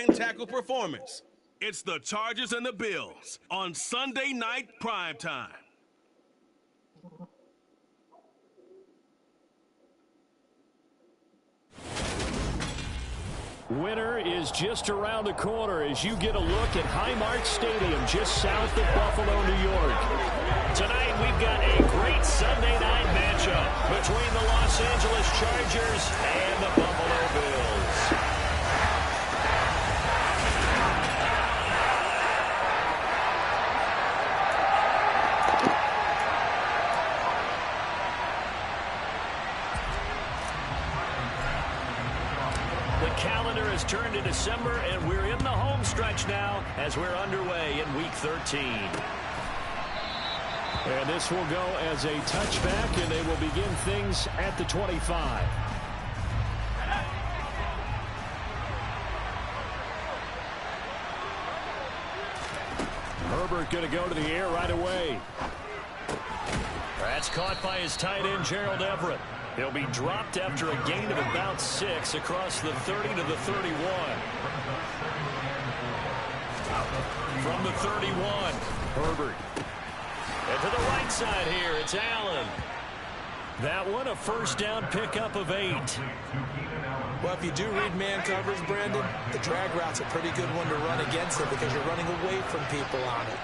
line-tackle performance. It's the Chargers and the Bills on Sunday night primetime. Winter is just around the corner as you get a look at Highmark Stadium just south of Buffalo, New York. Tonight we've got a great Sunday night matchup between the Los Angeles Chargers and the Buffalo Bills. Calendar has turned to December, and we're in the home stretch now as we're underway in Week 13. And this will go as a touchback, and they will begin things at the 25. Herbert going to go to the air right away. That's caught by his tight end, Gerald Everett. He'll be dropped after a gain of about 6 across the 30 to the 31. From the 31, Herbert. And to the right side here, it's Allen. That one a first down pickup of 8. Well, if you do read man coverage, Brandon, the drag route's a pretty good one to run against it because you're running away from people on it.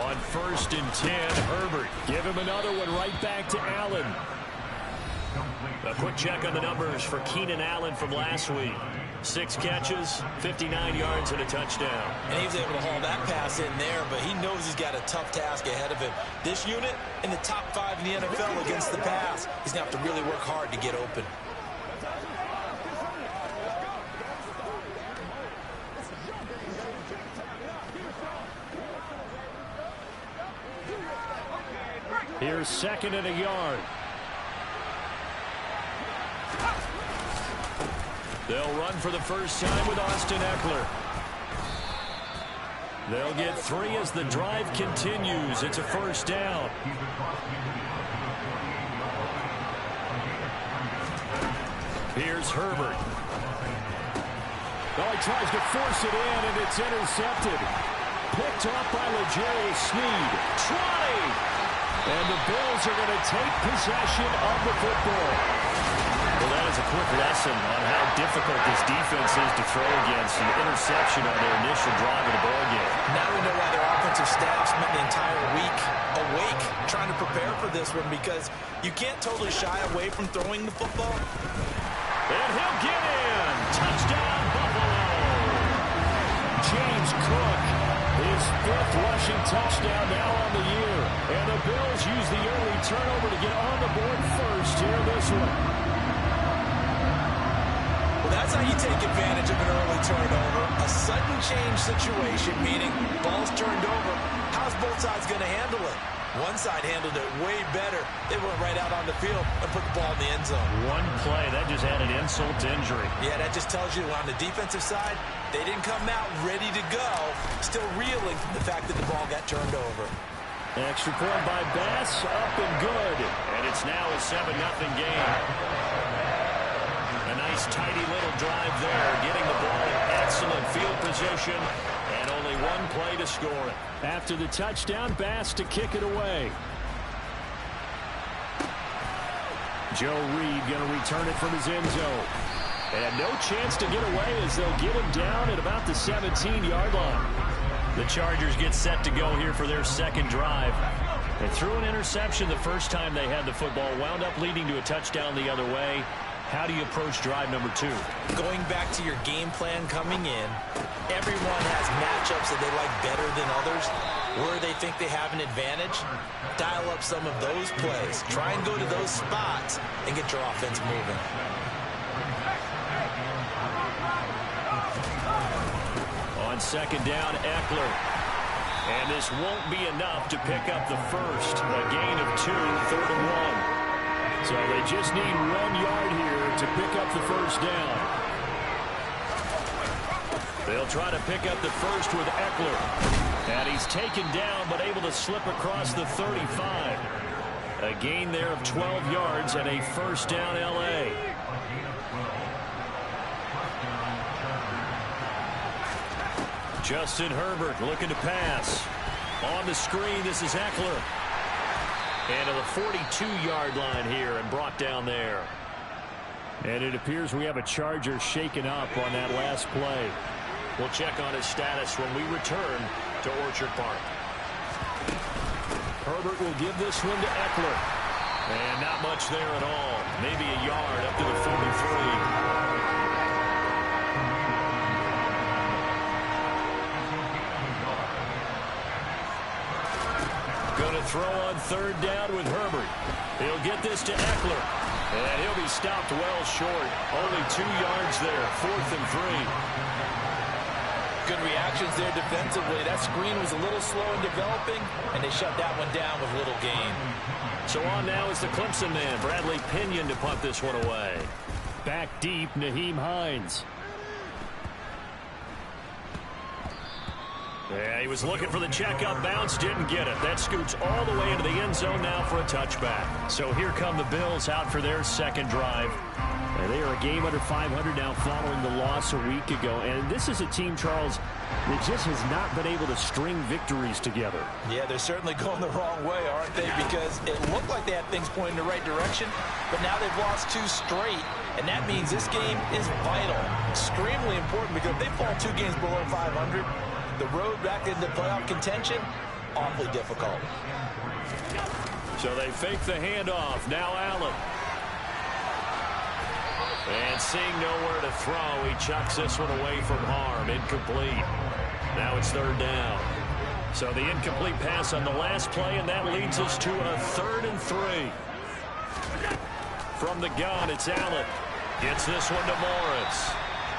On 1st and 10, Herbert. Give him another one right back to Allen. A quick check on the numbers for Keenan Allen from last week. 6 catches, 59 yards, and a touchdown. And he was able to haul that pass in there, but he knows he's got a tough task ahead of him. This unit in the top 5 in the NFL against the pass. He's going to have to really work hard to get open. Here's 2nd and a yard. They'll run for the first time with Austin Eckler. They'll get 3 as the drive continues. It's a first down. Here's Herbert. Oh, he tries to force it in, and it's intercepted. Picked off by L'Jarius Sneed. 20! And the Bills are going to take possession of the football. Well, that is a quick lesson on how difficult this defense is to throw against. An interception on their initial drive of the ballgame. Now we know why their offensive staff spent the entire week awake trying to prepare for this one, because you can't totally shy away from throwing the football. And he'll get in. Touchdown, Buffalo. James Cook, his 5th rushing touchdown now on the year. And the Bills use the early turnover to get on the board first here in this one. Well, that's how you take advantage of an early turnover. A sudden change situation, meaning ball's turned over. How's both sides going to handle it? One side handled it way better. They went right out on the field and put the ball in the end zone. One play, that just added insult to injury. Yeah, that just tells you on the defensive side, they didn't come out ready to go, still reeling from the fact that the ball got turned over. Extra point by Bass, up and good. And it's now a 7-0 game. A nice tidy little drive there, getting the ball in excellent field position, and only one play to score it. After the touchdown, Bass to kick it away. Joe Reed going to return it from his end zone. And no chance to get away as they'll get him down at about the 17-yard line. The Chargers get set to go here for their 2nd drive. They threw an interception the first time they had the football, wound up leading to a touchdown the other way. How do you approach drive number 2? Going back to your game plan coming in, everyone has matchups that they like better than others. Where they think they have an advantage, dial up some of those plays. Try and go to those spots and get your offense moving. On 2nd down, Eckler. And this won't be enough to pick up the first. A gain of 2, 3rd and 1. So they just need 1 yard here to pick up the first down. They'll try to pick up the first with Eckler. And he's taken down but able to slip across the 35. A gain there of 12 yards and a first down L.A. Justin Herbert looking to pass. On the screen, this is Eckler. And to the 42-yard line here and brought down there. And it appears we have a Charger shaken up on that last play. We'll check on his status when we return to Orchard Park. Herbert will give this one to Eckler. And not much there at all. Maybe a yard up to the 43. Going to throw on third down with Herbert. He'll get this to Eckler. And he'll be stopped well short. Only 2 yards there. 4th and 3. Good reactions there defensively. That screen was a little slow in developing, and they shut that one down with little gain. So on now is the Clemson man, Bradley Pinion, to punt this one away. Back deep, Nyheim Hines. Yeah, he was looking for the checkup bounce, didn't get it. That scoots all the way into the end zone now for a touchback. So here come the Bills out for their second drive. And they are a game under 500 now following the loss a week ago. And this is a team, Charles, that just has not been able to string victories together. Yeah, they're certainly going the wrong way, aren't they? Because it looked like they had things pointing in the right direction, but now they've lost 2 straight. And that means this game is vital, extremely important, because if they fall 2 games below 500, the road back into playoff contention, awfully difficult. So they fake the handoff. Now Allen. And seeing nowhere to throw, he chucks this one away from harm. Incomplete. Now it's third down. So the incomplete pass on the last play, and that leads us to a 3rd and 3. From the gun, it's Allen. Gets this one to Morris.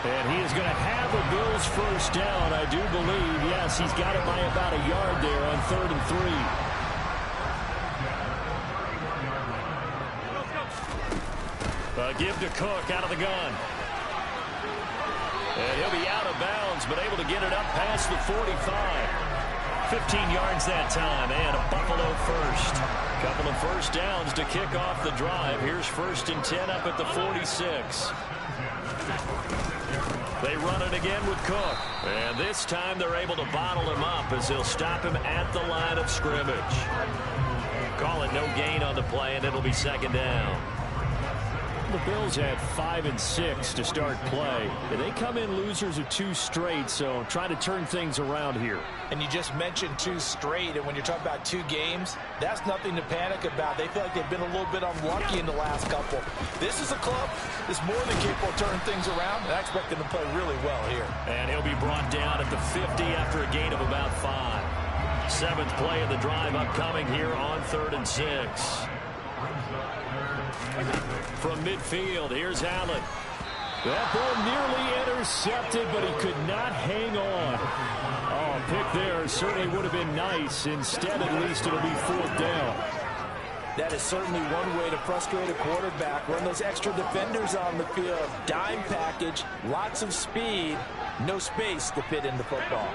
And he is going to have the Bills first down, I do believe. Yes, he's got it by about a yard there on 3rd and 3. Give to Cook out of the gun. And he'll be out of bounds, but able to get it up past the 45. 15 yards that time, and a Buffalo first. Couple of first downs to kick off the drive. Here's 1st and 10 up at the 46. They run it again with Cook. And this time they're able to bottle him up as they'll stop him at the line of scrimmage. Call it no gain on the play, and it'll be 2nd down. The Bills had 5 and 6 to start play. And they come in losers of 2 straight, so try to turn things around here. And you just mentioned 2 straight, and when you're talking about 2 games, that's nothing to panic about. They feel like they've been a little bit unlucky in the last couple. This is a club that's more than capable of turning things around, and I expect them to play really well here. And he'll be brought down at the 50 after a gain of about 5. 7th play of the drive upcoming here on 3rd and 6. From midfield, here's Allen. That ball nearly intercepted, but he could not hang on. Oh, pick there certainly would have been nice. Instead, at least, it'll be 4th down. That is certainly one way to frustrate a quarterback. Run those extra defenders on the field. Dime package, lots of speed, no space to fit in the football.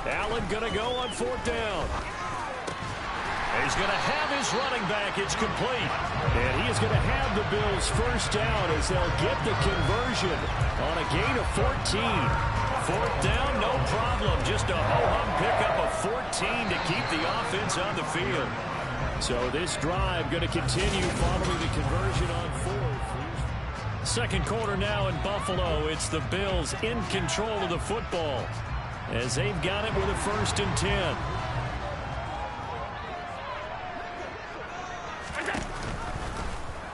Allen going to go on 4th down. He's going to have his running back. It's complete. And he is going to have the Bills first down as they'll get the conversion on a gain of 14. 4th down, no problem. Just a ho-hum pickup of 14 to keep the offense on the field. So this drive going to continue following the conversion on 4th. Second quarter now in Buffalo. It's the Bills in control of the football as they've got it with a 1st and 10.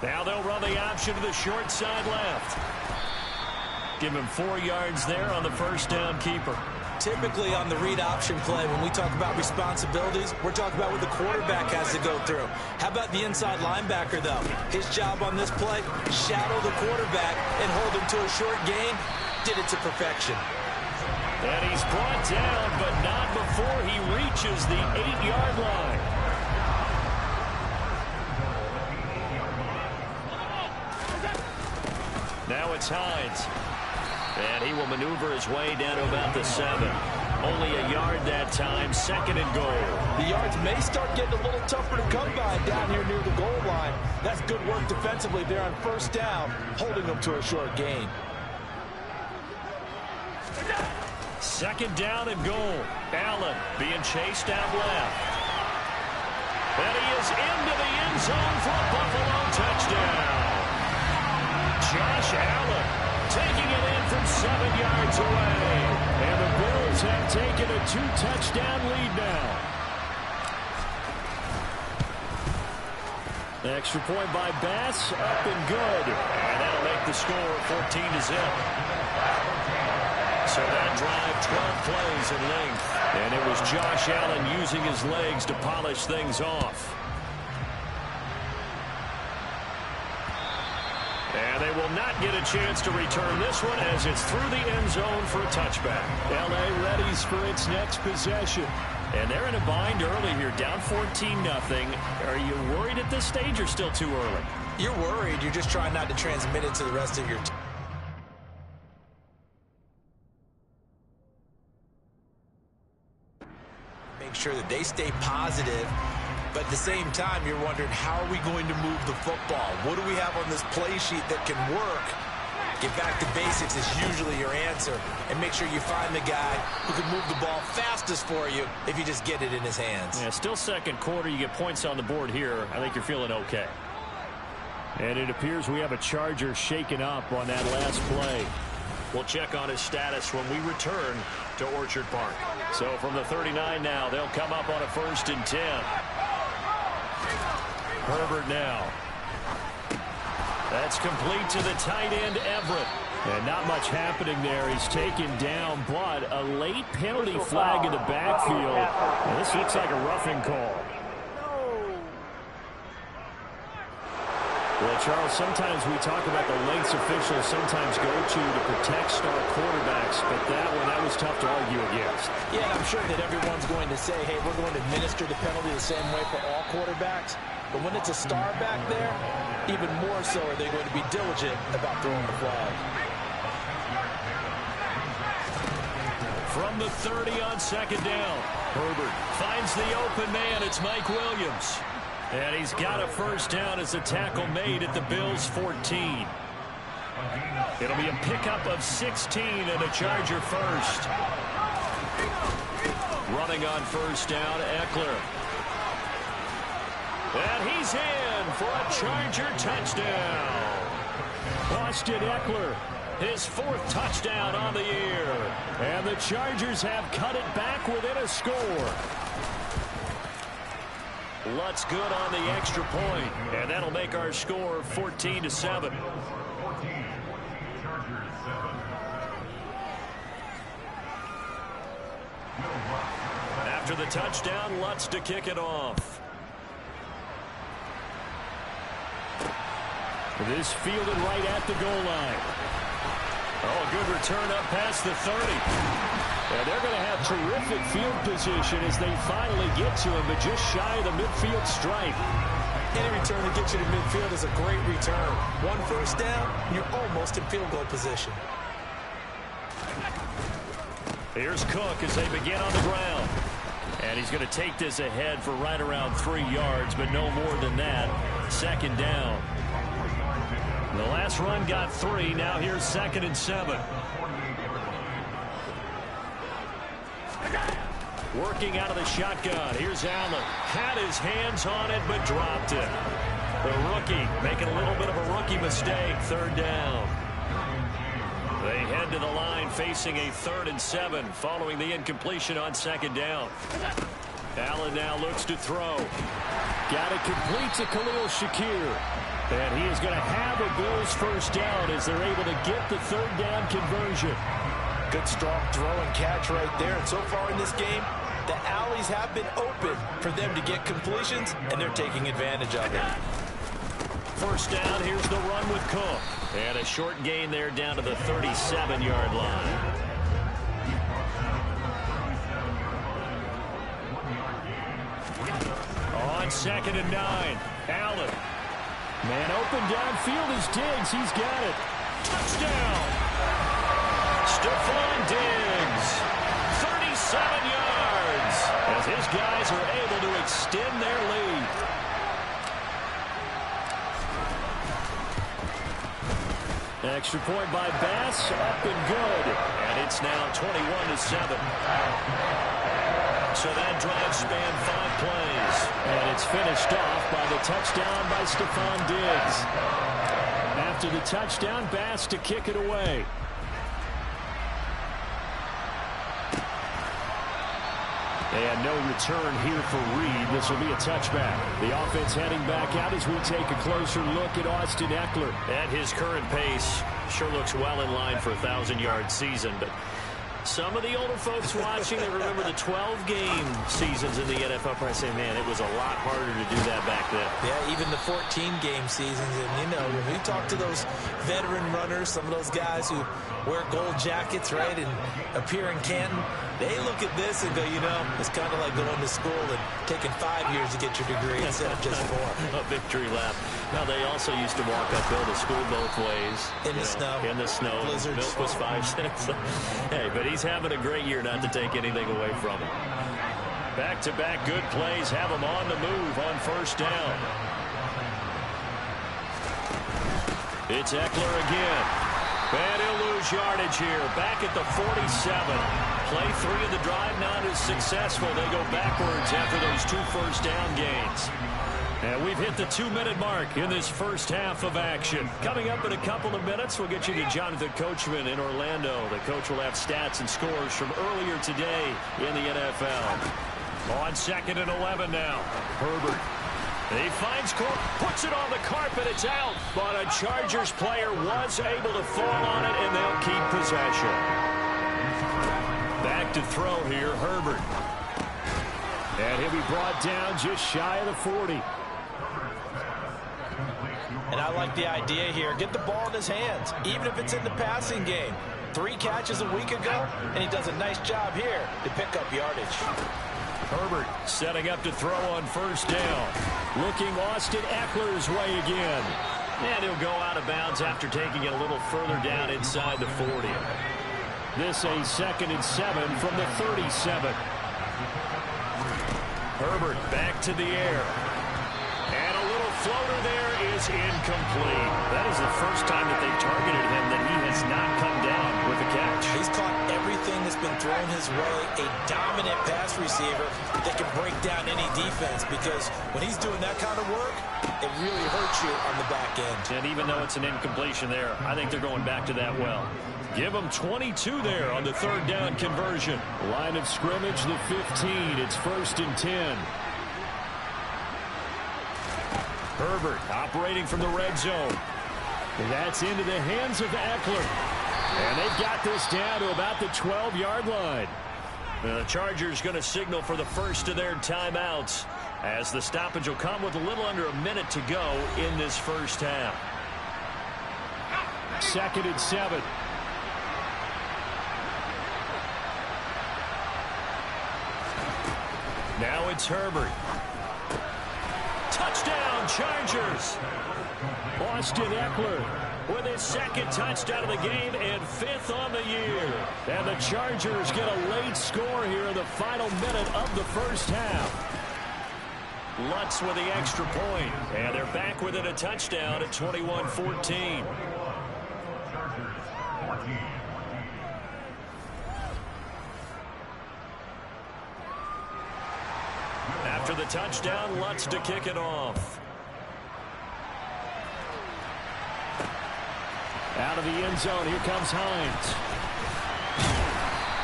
Now they'll run the option to the short side left. Give him 4 yards there on the first down keeper. Typically on the read option play, when we talk about responsibilities, we're talking about what the quarterback has to go through. How about the inside linebacker, though? His job on this play, shadow the quarterback and hold him to a short gain. Did it to perfection. And he's brought down, but not before he reaches the 8-yard line. Now it's Hines. And he will maneuver his way down to about the 7. Only a yard that time, 2nd and goal. The yards may start getting a little tougher to come by down here near the goal line. That's good work defensively there on 1st down, holding them to a short gain. Second down and goal. Allen being chased out left. And he is into the end zone for a Buffalo touchdown. Josh Allen taking it in from 7 yards away. And the Bills have taken a 2-touchdown lead now. Extra point by Bass, up and good. And that'll make the score 14-0. So that drive, 12 plays in length. And it was Josh Allen using his legs to polish things off. And they will not get a chance to return this one as it's through the end zone for a touchback. L.A. readies for its next possession. And they're in a bind early here, down 14-0. Are you worried at this stage or still too early? You're worried. You're just trying not to transmit it to the rest of your team. Make sure that they stay positive. But at the same time, you're wondering, how are we going to move the football? What do we have on this play sheet that can work? Get back to basics is usually your answer. And make sure you find the guy who can move the ball fastest for you if you just get it in his hands. Yeah, still second quarter. You get points on the board here. I think you're feeling okay. And it appears we have a Charger shaken up on that last play. We'll check on his status when we return to Orchard Park. So from the 39 now, they'll come up on a 1st and 10. Herbert now. That's complete to the tight end, Everett. And not much happening there. He's taken down, but a late penalty flag in the backfield. And this looks like a roughing call. Well, Charles, sometimes we talk about the lengths officials sometimes go to protect star quarterbacks, but that was tough to argue against. Yeah, and I'm sure that everyone's going to say, hey, we're going to administer the penalty the same way for all quarterbacks. But when it's a star back there, even more so are they going to be diligent about throwing the flag. From the 30 on second down, Herbert finds the open man. It's Mike Williams. And he's got a first down as a tackle made at the Bills' 14. It'll be a pickup of 16 and a Charger first. Running on first down, Eckler. And he's in for a Charger touchdown. Austin Eckler, his 4th touchdown on the year. And the Chargers have cut it back within a score. Lutz good on the extra point, and that'll make our score 14-7. After the touchdown, Lutz to kick it off. This fielded right at the goal line. Oh, a good return up past the 30. And they're going to have terrific field position as they finally get to him, but just shy of the midfield stripe. Any return that gets you to midfield is a great return. 1 first down, you're almost in field goal position. Here's Cook as they begin on the ground. And he's going to take this ahead for right around 3 yards, but no more than that. Second down. The last run got 3. Now here's 2nd and 7. Working out of the shotgun. Here's Allen. Had his hands on it, but dropped it. The rookie making a little bit of a rookie mistake. 3rd down. They head to the line facing a 3rd and 7 following the incompletion on 2nd down. Allen now looks to throw. Got it complete to Khalil Shakir. And he is going to have a Bills first down as they're able to get the 3rd down conversion. Good strong throw and catch right there. And so far in this game, the alleys have been open for them to get completions, and they're taking advantage of it. First down, here's the run with Cook. And a short gain there down to the 37-yard line. On 2nd and 9, Allen. Man open downfield is Diggs. He's got it. Touchdown. Stephon Diggs, 37 yards, as his guys are able to extend their lead. Extra point by Bass, up and good. And It's now 21-7. So that drive spanned 5 plays. And it's finished off by the touchdown by Stephon Diggs. After the touchdown, Bass to kick it away. And no return here for Reed. This will be a touchback. The offense heading back out as we take a closer look at Austin Ekeler. At his current pace, sure looks well in line for a 1,000-yard season, but some of the older folks watching that remember the 12-game seasons in the NFL probably say, man, it was a lot harder to do that back then. Yeah, even the 14-game seasons. And, you know, when we talk to those veteran runners, some of those guys who wear gold jackets, right, and appear in Canton, they look at this and go, you know, it's kind of like going to school and taking 5 years to get your degree instead of just 4. A victory lap. Now, they also used to walk uphill to school both ways. In the snow. In the snow. Blizzards. Milk was 5 cents. Hey, but he's having a great year, not to take anything away from him. Back-to-back good plays have him on the move on first down. It's Ekeler again. And he'll lose yardage here. Back at the 47. Play 3 of the drive not as successful. They go backwards after those 2 first-down gains. And we've hit the 2-minute mark in this first half of action. Coming up in a couple of minutes, we'll get you to Jonathan Coachman in Orlando. The coach will have stats and scores from earlier today in the NFL. On 2nd and 11 now. Herbert. He finds Court, puts it on the carpet, it's out. But a Chargers player was able to fall on it, and they'll keep possession. Back to throw here, Herbert. And he'll be brought down just shy of the 40. And I like the idea here. Get the ball in his hands, even if it's in the passing game. 3 catches a week ago, and he does a nice job here to pick up yardage. Herbert setting up to throw on first down. Looking Austin Ekeler's way again. And he'll go out of bounds after taking it a little further down inside the 40. This a 2nd and 7 from the 37. Herbert back to the air. And a little floater there is incomplete. That is the first time that they've targeted him that he has not come down with a catch. He's caught everything that's been thrown his way. A dominant pass receiver that can break down any defense, because when he's doing that kind of work, it really hurts you on the back end. And even though it's an incompletion there, I think they're going back to that well. Give them 22 there on the 3rd down conversion. Line of scrimmage, the 15. It's 1st and 10. Herbert operating from the red zone. And that's into the hands of Ekeler. And they've got this down to about the 12-yard line. The Chargers going to signal for the first of their timeouts, as the stoppage will come with a little under a minute to go in this first half. 2nd and 7. Now it's Herbert. Touchdown, Chargers. Austin Ekeler with his 2nd touchdown of the game and 5th on the year. And the Chargers get a late score here in the final minute of the first half. Lutz with the extra point. And they're back within a touchdown at 21-14. After the touchdown, Lutz to kick it off. Out of the end zone, here comes Hines.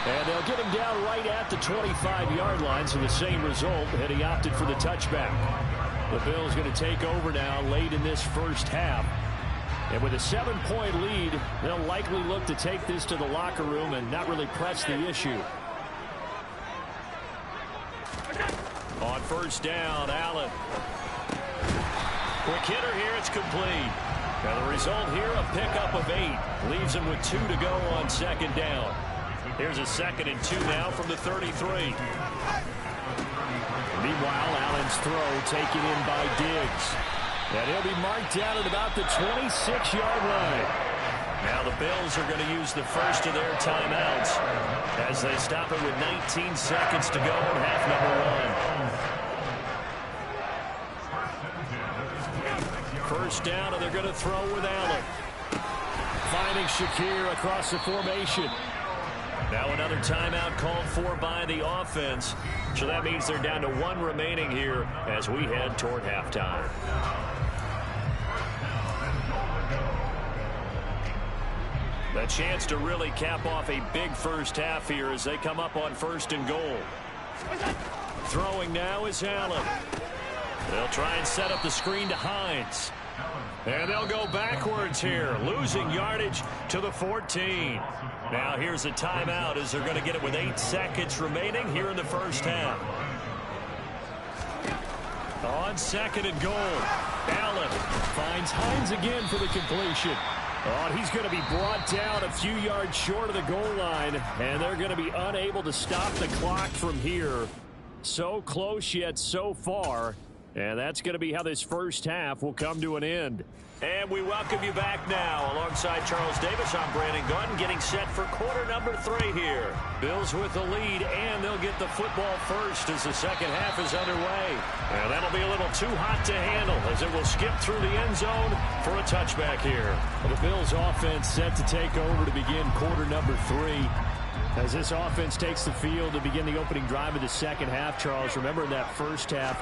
And they'll get him down right at the 25-yard line, so the same result, and he opted for the touchback. The Bills going to take over now late in this first half. And with a 7-point lead, they'll likely look to take this to the locker room and not really press the issue. On first down, Allen. Quick hitter here, it's complete. Now the result here, a pickup of 8. Leaves him with 2 to go on 2nd down. Here's a 2nd and 2 now from the 33. Meanwhile, Allen's throw taken in by Diggs. And he'll be marked down at about the 26-yard line. Now the Bills are going to use the first of their timeouts as they stop it with 19 seconds to go in half number 1. First down, and they're going to throw with Allen. Finding Shakir across the formation. Now another timeout called for by the offense. So that means they're down to 1 remaining here as we head toward halftime. The chance to really cap off a big first half here as they come up on 1st and goal. Throwing now is Allen. They'll try and set up the screen to Hines. And they'll go backwards here, losing yardage to the 14. Now here's a timeout as they're going to get it with 8 seconds remaining here in the first half. On 2nd and goal, Allen finds Hines again for the completion. Oh, and he's going to be brought down a few yards short of the goal line, and they're going to be unable to stop the clock from here. So close yet so far, and that's going to be how this first half will come to an end. And we welcome you back now. Alongside Charles Davis, I'm Brandon Gordon, getting set for quarter number 3 here. Bills with the lead, and they'll get the football first as the second half is underway. And that'll be a little too hot to handle as it will skip through the end zone for a touchback here. The Bills offense set to take over to begin quarter number 3. As this offense takes the field to begin the opening drive of the second half, Charles, remember in that first half,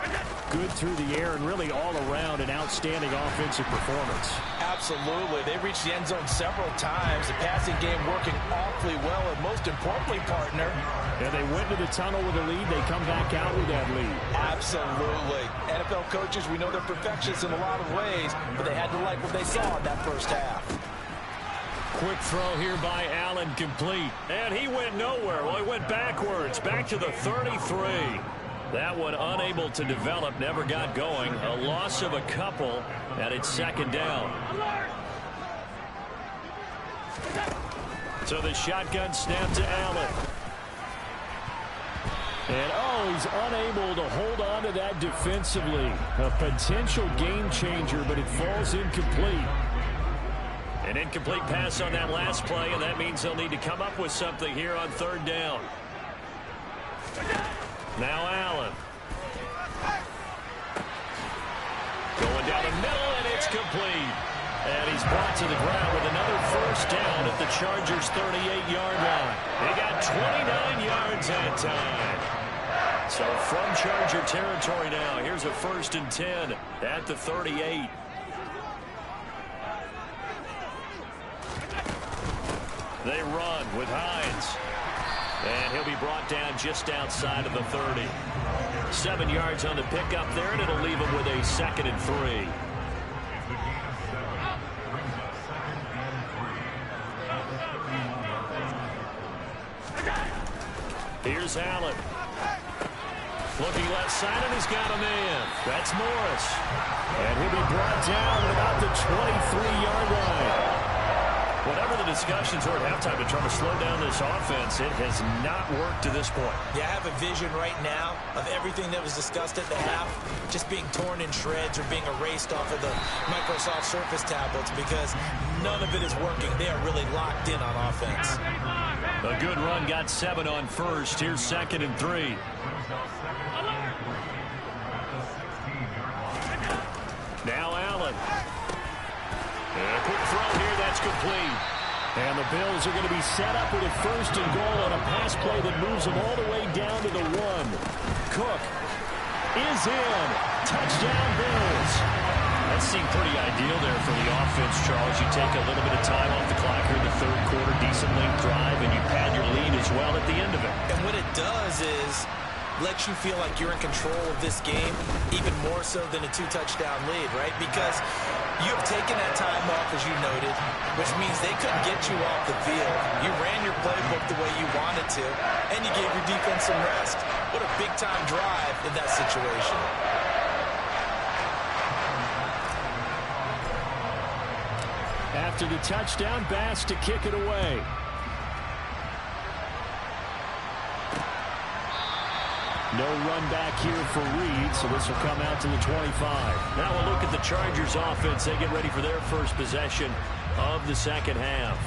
good through the air and really all around an outstanding offensive performance. Absolutely. They reached the end zone several times. The passing game working awfully well, and most importantly, partner. And they went to the tunnel with a lead. They come back out with that lead. Absolutely. NFL coaches, we know they're perfectionists in a lot of ways, but they had to like what they saw in that first half. Quick throw here by Allen, complete. And he went nowhere. Well, he went backwards, back to the 33. That one unable to develop, never got going. A loss of a couple, and it's 2nd down. So the shotgun snap to Allen. And, oh, he's unable to hold on to that defensively. A potential game changer, but it falls incomplete. An incomplete pass on that last play, and that means they'll need to come up with something here on 3rd down. Now Allen. Going down the middle, and it's complete. And he's brought to the ground with another first down at the Chargers' 38-yard line. They got 29 yards that time. So from Charger territory now, here's a 1st and 10 at the 38. They run with Hines. And he'll be brought down just outside of the 30. 7 yards on the pickup there, and it'll leave him with a 2nd and 3. Here's Allen. Looking left side, and he's got a man. That's Morris. And he'll be brought down at about the 23-yard line. Whatever the discussions were at halftime to try to slow down this offense, it has not worked to this point. Yeah, I have a vision right now of everything that was discussed at the half just being torn in shreds or being erased off of the Microsoft Surface tablets because none of it is working. They are really locked in on offense. A good run, got 7 on first. Here's 2nd and 3. Now Allen. And a quick throw here, that's complete. And the Bills are going to be set up with a 1st and goal on a pass play that moves them all the way down to the 1. Cook is in. Touchdown, Bills. That seemed pretty ideal there for the offense, Charles. You take a little bit of time off the clock here in the 3rd quarter, decent length drive, and you pad your lead as well at the end of it. And what it does is lets you feel like you're in control of this game, even more so than a 2-touchdown lead, right? Because you have taken that time off, as you noted, which means they couldn't get you off the field. You ran your playbook the way you wanted to, and you gave your defense some rest. What a big-time drive in that situation. After the touchdown, Bass to kick it away. No run back here for Reed, so this will come out to the 25. Now we'll look at the Chargers offense. They get ready for their first possession of the second half.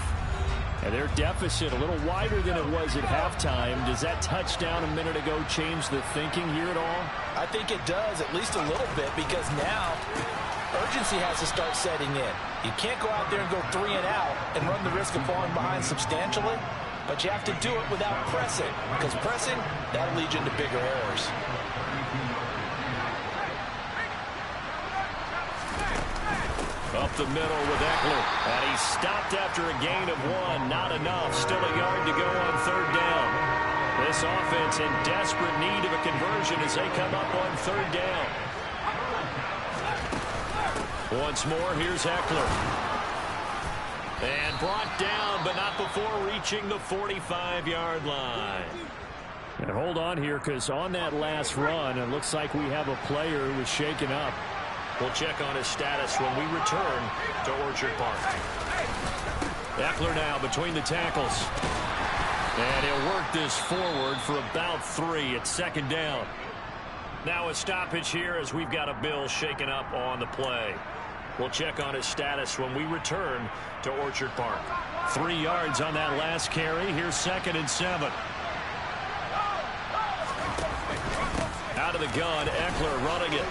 And their deficit a little wider than it was at halftime. Does that touchdown a minute ago change the thinking here at all? I think it does, at least a little bit, because now urgency has to start setting in. You can't go out there and go 3 and out and run the risk of falling behind substantially. but you have to do it without pressing, because pressing, that'll lead you into bigger errors. Up the middle with Eckler, and he's stopped after a gain of 1. Not enough. Still a yard to go on 3rd down. This offense in desperate need of a conversion as they come up on 3rd down. Once more, here's Eckler. And brought down, but not before reaching the 45-yard line. And hold on here, because on that last run, it looks like we have a player who was shaken up. We'll check on his status when we return to Orchard Park. Eckler now between the tackles. And he'll work this forward for about 3 at 2nd down. Now a stoppage here as we've got a Bill shaken up on the play. We'll check on his status when we return to Orchard Park. 3 yards on that last carry. Here's 2nd and 7. Out of the gun, Eckler running it.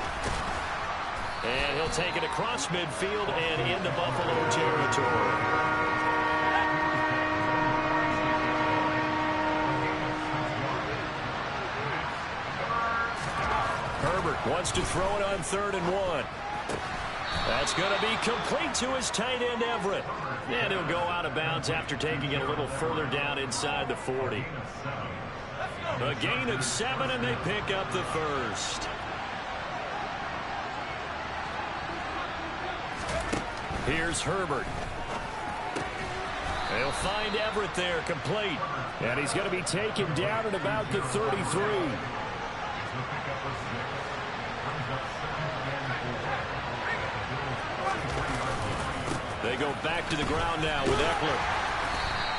And he'll take it across midfield and into Buffalo territory. Herbert wants to throw it on 3rd and 1. That's going to be complete to his tight end, Everett. And he'll go out of bounds after taking it a little further down inside the 40. A gain of 7, and they pick up the first. Here's Herbert. They'll find Everett there, complete. And he's going to be taken down at about the 33. They go back to the ground now with Eckler.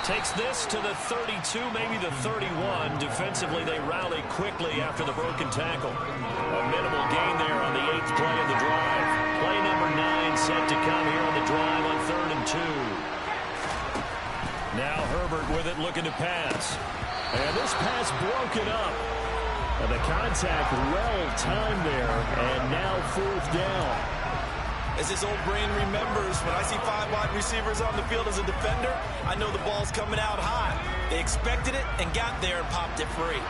Takes this to the 32, maybe the 31. Defensively, they rally quickly after the broken tackle. A minimal gain there on the 8th play of the drive. Play number 9 set to come here on the drive on 3rd and 2. Now Herbert with it, looking to pass. And this pass broken up. And the contact well timed there. And now 4th down. As his old brain remembers, when I see 5 wide receivers on the field as a defender, I know the ball's coming out high. They expected it and got there and popped it free.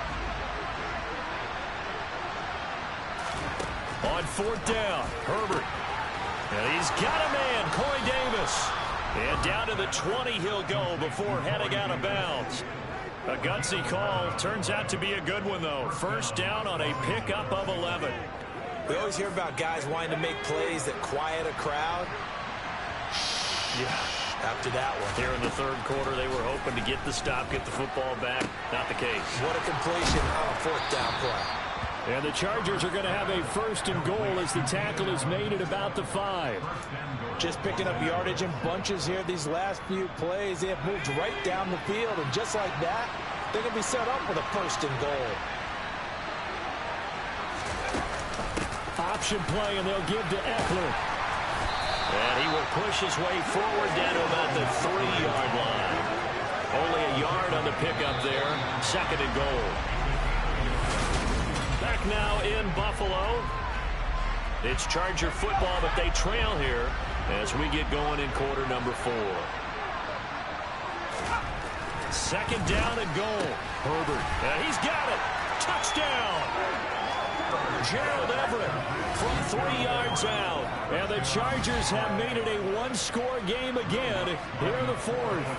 On 4th down, Herbert. And he's got a man, Corey Davis. And down to the 20 he'll go before heading out of bounds. A gutsy call. Turns out to be a good one, though. 1st down on a pickup of 11. We always hear about guys wanting to make plays that quiet a crowd. Yeah. After that one. Here in the 3rd quarter, they were hoping to get the stop, get the football back. Not the case. What a completion on a 4th down play. And the Chargers are going to have a 1st and goal as the tackle is made at about the 5. Just picking up yardage in bunches here these last few plays. They have moved right down the field, and just like that, they're going to be set up with a 1st and goal. Option play, and they'll give to Eckler. And he will push his way forward down to about the 3-yard line. Only a yard on the pickup there. 2nd and goal. Back now in Buffalo. It's Charger football, but they trail here as we get going in quarter number 4. 2nd down and goal. Herbert. And he's got it. Touchdown. Gerald Everett from 3 yards out. And the Chargers have made it a 1-score game again here in the 4th.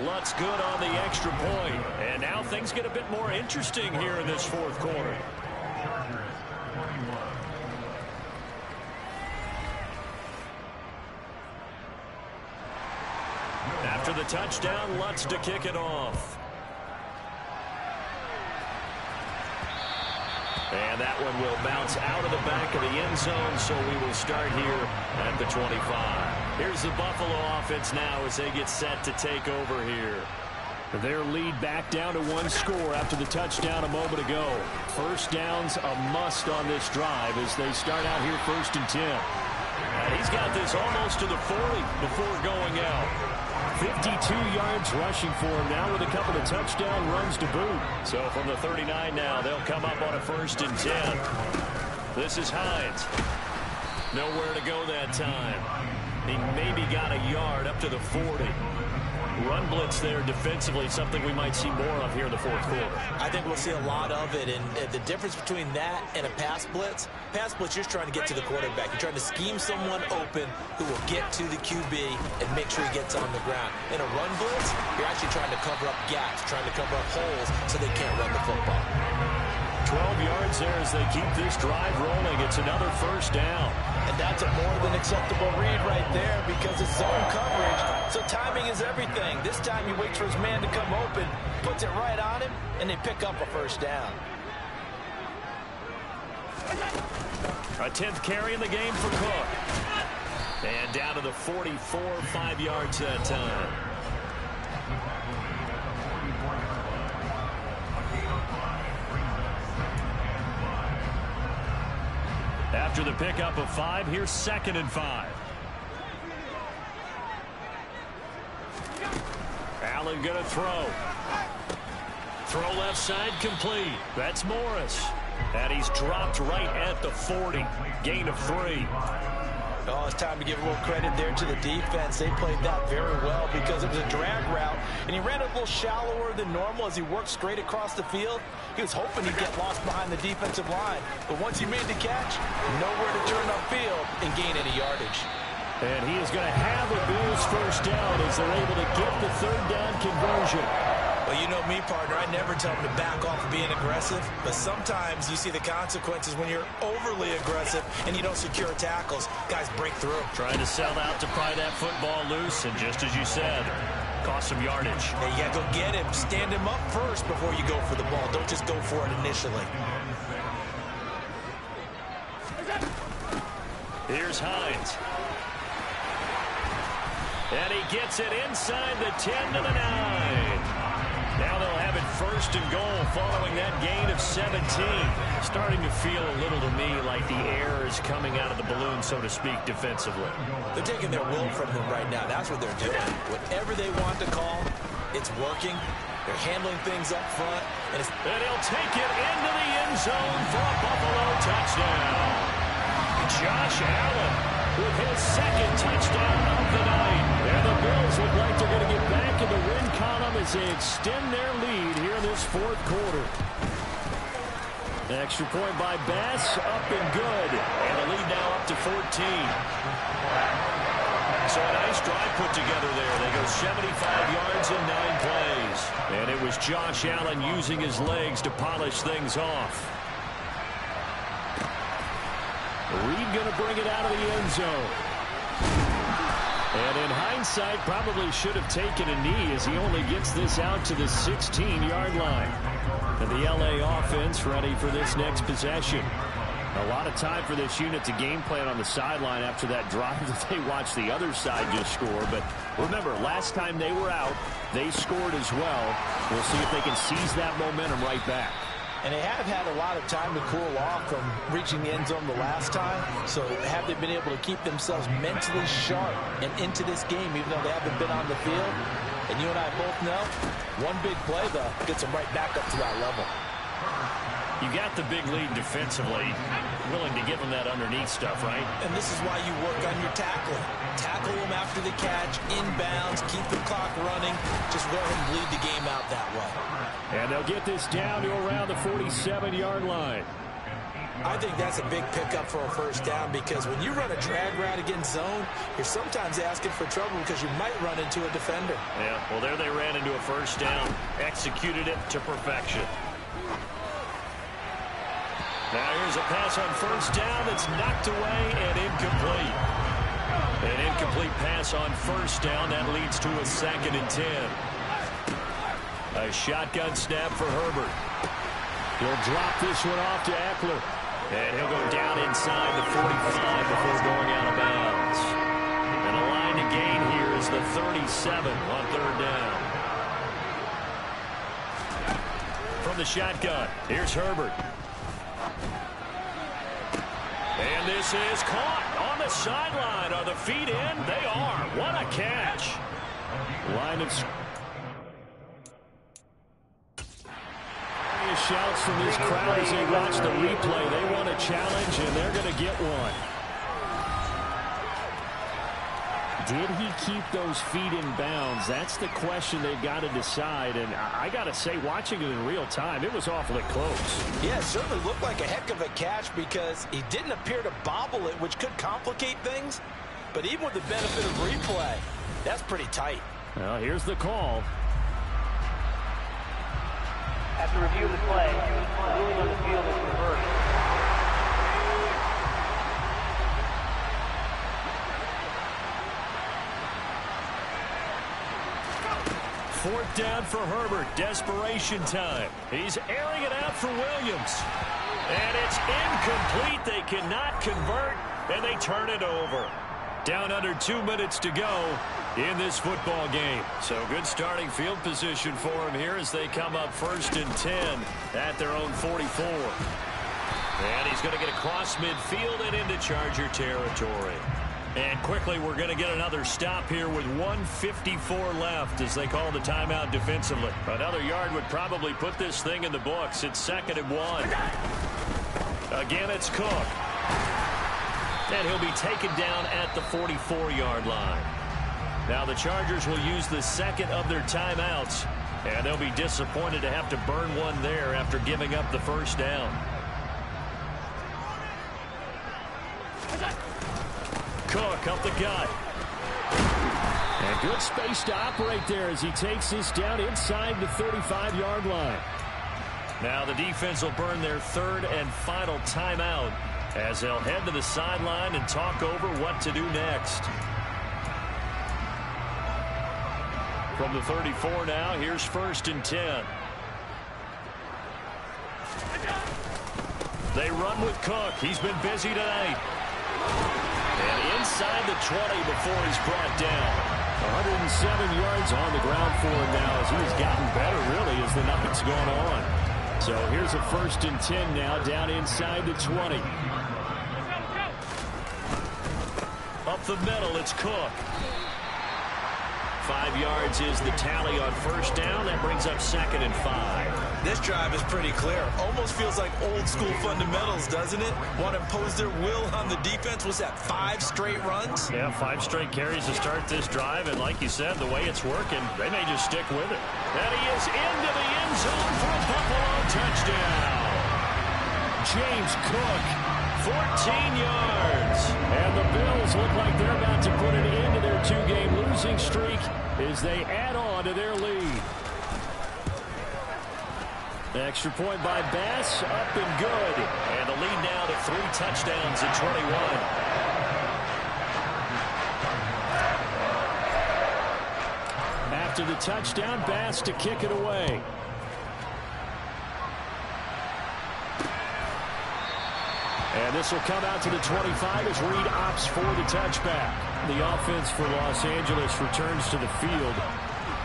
Lutz good on the extra point. And now things get a bit more interesting here in this 4th quarter. After the touchdown, Lutz to kick it off. And that one will bounce out of the back of the end zone, so we will start here at the 25. Here's the Buffalo offense now as they get set to take over here. Their lead back down to 1 score after the touchdown a moment ago. 1st down's a must on this drive as they start out here 1st and 10. And he's got this almost to the 40 before going out. 52 yards rushing for him now with a couple of touchdown runs to boot. So from the 39 now, they'll come up on a 1st and 10. This is Hines. Nowhere to go that time. He maybe got a yard up to the 40. Run blitz there defensively, something we might see more of here in the fourth quarter. I think we'll see a lot of it, and the difference between that and a pass blitz, you're just trying to get to the quarterback. You're trying to scheme someone open who will get to the QB and make sure he gets on the ground. In a run blitz, you're actually trying to cover up gaps, trying to cover up holes so they can't run the football. 12 yards there as they keep this drive rolling. It's another first down. And that's a more than acceptable read right there because it's zone coverage, so timing is everything. This time he waits for his man to come open, puts it right on him, and they pick up a first down. A 10th carry in the game for Cook. And down to the 44, 5 yards that time. After the pickup of 5, here's 2nd and 5. Allen gonna throw. Throw left side complete. That's Morris. And he's dropped right at the 40. Gain of 3. Oh, it's time to give a little credit there to the defense. They played that very well because it was a drag route, and he ran a little shallower than normal as he worked straight across the field. He was hoping he'd get lost behind the defensive line, but once he made the catch, nowhere to turn upfield and gain any yardage. And he is going to have a Bills first down as they're able to get the 3rd down conversion. Well, you know me, partner. I never tell them to back off of being aggressive, but sometimes you see the consequences when you're overly aggressive and you don't secure tackles. Guys break through. Trying to sell out to pry that football loose, and just as you said, cost some yardage. Hey, you got to go get him. Stand him up first before you go for the ball. Don't just go for it initially. Here's Hines. And he gets it inside the 10 to the 9. Now they'll have it 1st and goal following that gain of 17. Starting to feel a little to me like the air is coming out of the balloon, so to speak, defensively. They're taking their will from him right now. That's what they're doing. Whatever they want to call, it's working. They're handling things up front. And he'll take it into the end zone for a Buffalo touchdown. Josh Allen with his 2nd touchdown of the night. And the Bills look like they're going to get back in the win column as they extend their lead here in this 4th quarter. Extra point by Bass, up and good. And the lead now up to 14. So a nice drive put together there. They go 75 yards in 9 plays. And it was Josh Allen using his legs to polish things off. Reed going to bring it out of the end zone. And in hindsight, probably should have taken a knee as he only gets this out to the 16-yard line. And the LA offense ready for this next possession. A lot of time for this unit to game plan on the sideline after that drive that they watched the other side just score. But remember, last time they were out, they scored as well. We'll see if they can seize that momentum right back. And they have had a lot of time to cool off from reaching the end zone the last time. So have they been able to keep themselves mentally sharp and into this game, even though they haven't been on the field? And you and I both know, one big play, though, gets them right back up to that level. You got the big lead defensively, willing to give them that underneath stuff, right? And this is why you work on your tackling. Tackle them after the catch, inbounds, keep the clock running. Just go ahead and bleed the game out that way. And they'll get this down to around the 47-yard line. I think that's a big pickup for a first down because when you run a drag route against zone, you're sometimes asking for trouble because you might run into a defender. Yeah, well, there they ran into a first down, executed it to perfection. Now here's a pass on first down that's knocked away and incomplete. An incomplete pass on first down. That leads to a 2nd and 10. A shotgun snap for Herbert. He'll drop this one off to Eckler. And he'll go down inside the 45 before going out of bounds. And a line to gain here is the 37 on 3rd down. From the shotgun, here's Herbert. And this is caught on the sideline. Are the feet in? They are. What a catch. Line of shouts from this crowd as they watch the replay. They want a challenge, and they're going to get one. did he keep those feet in bounds? That's the question they've got to decide. And I got to say, watching it in real time, it was awfully close. Yeah, it certainly looked like a heck of a catch because he didn't appear to bobble it, which could complicate things. But even with the benefit of replay, that's pretty tight. Well, here's the call. After review of the play, the ruling on the field is reversed. Fourth down for Herbert. Desperation time. He's airing it out for Williams. And it's incomplete. They cannot convert, and they turn it over. Down under 2 minutes to go in this football game. So good starting field position for him here as they come up 1st and 10 at their own 44. And he's going to get across midfield and into Charger territory. And quickly, we're going to get another stop here with 1:54 left as they call the timeout defensively. Another yard would probably put this thing in the books. It's 2nd and 1. Again, it's Cook. And he'll be taken down at the 44-yard line. Now the Chargers will use the second of their timeouts, and they'll be disappointed to have to burn one there after giving up the first down. Cook up the gut. And good space to operate there as he takes this down inside the 35-yard line. Now the defense will burn their third and final timeout as they'll head to the sideline and talk over what to do next. From the 34 now, here's 1st and 10. They run with Cook. He's been busy tonight. And inside the 20 before he's brought down. 107 yards on the ground for him now as he's gotten better, really, as the night's gone on. So here's a 1st and 10 now down inside the 20. Up the middle, it's Cook. 5 yards is the tally on 1st down. That brings up 2nd and 5. This drive is pretty clear. Almost feels like old school fundamentals, doesn't it? Want to impose their will on the defense. Was that 5 straight runs? Yeah, 5 straight carries to start this drive. And like you said, the way it's working, they may just stick with it. And he is into the end zone for a Buffalo touchdown. James Cook, 14 yards. And the Bills look like they're about to put an end to their 2-game losing streak as they add on to their lead. Extra point by Bass, up and good. And the lead now to 3 touchdowns at 21. After the touchdown, Bass to kick it away. And this will come out to the 25 as Reed opts for the touchback. The offense for Los Angeles returns to the field.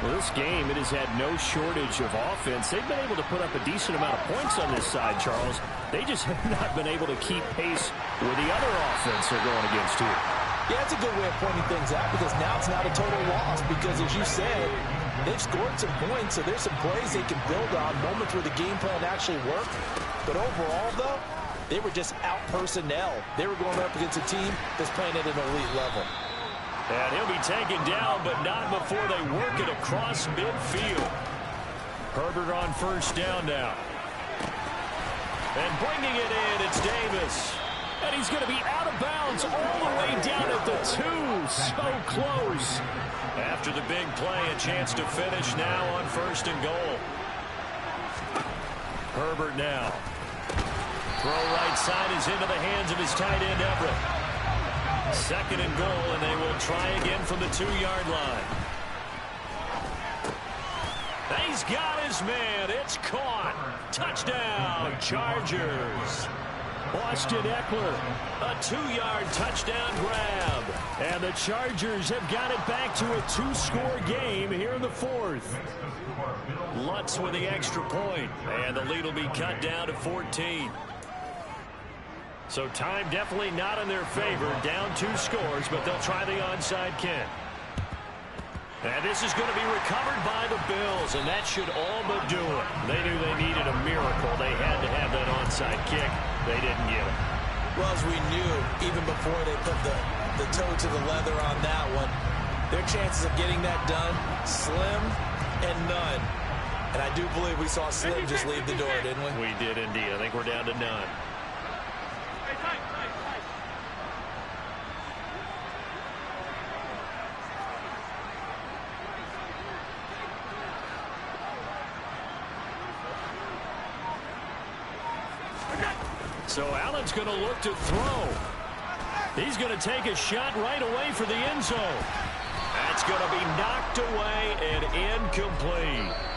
Well, this game, it has had no shortage of offense. They've been able to put up a decent amount of points on this side, Charles. They just have not been able to keep pace with the other offense they're going against here. Yeah, it's a good way of pointing things out because now it's not a total loss because, as you said, they've scored some points, so there's some plays they can build on, moments where the game plan actually worked. But overall, though, they were just out personnel. They were going up against a team that's playing at an elite level. And he'll be taken down, but not before they work it across midfield. Herbert on 1st down now. And bringing it in, it's Davis. And he's going to be out of bounds all the way down at the 2. So close. After the big play, a chance to finish now on 1st and goal. Herbert now. Throw right side is into the hands of his tight end, Everett. 2nd and goal, and they will try again from the 2-yard line. He's got his man. It's caught. Touchdown, Chargers. Austin Eckler, a 2-yard touchdown grab. And the Chargers have got it back to a 2-score game here in the 4th. Lutz with the extra point, and the lead will be cut down to 14. So time definitely not in their favor. Down 2 scores, but they'll try the onside kick. And this is going to be recovered by the Bills, and that should all but do it. They knew they needed a miracle. They had to have that onside kick. They didn't get it. Well, as we knew, even before they put the toe to the leather on that one, Their chances of getting that done, slim and none. And I do believe we saw Slim just leave the door, didn't we? We did indeed. I think we're down to none. So Allen's going to look to throw. He's going to take a shot right away for the end zone. That's going to be knocked away and incomplete.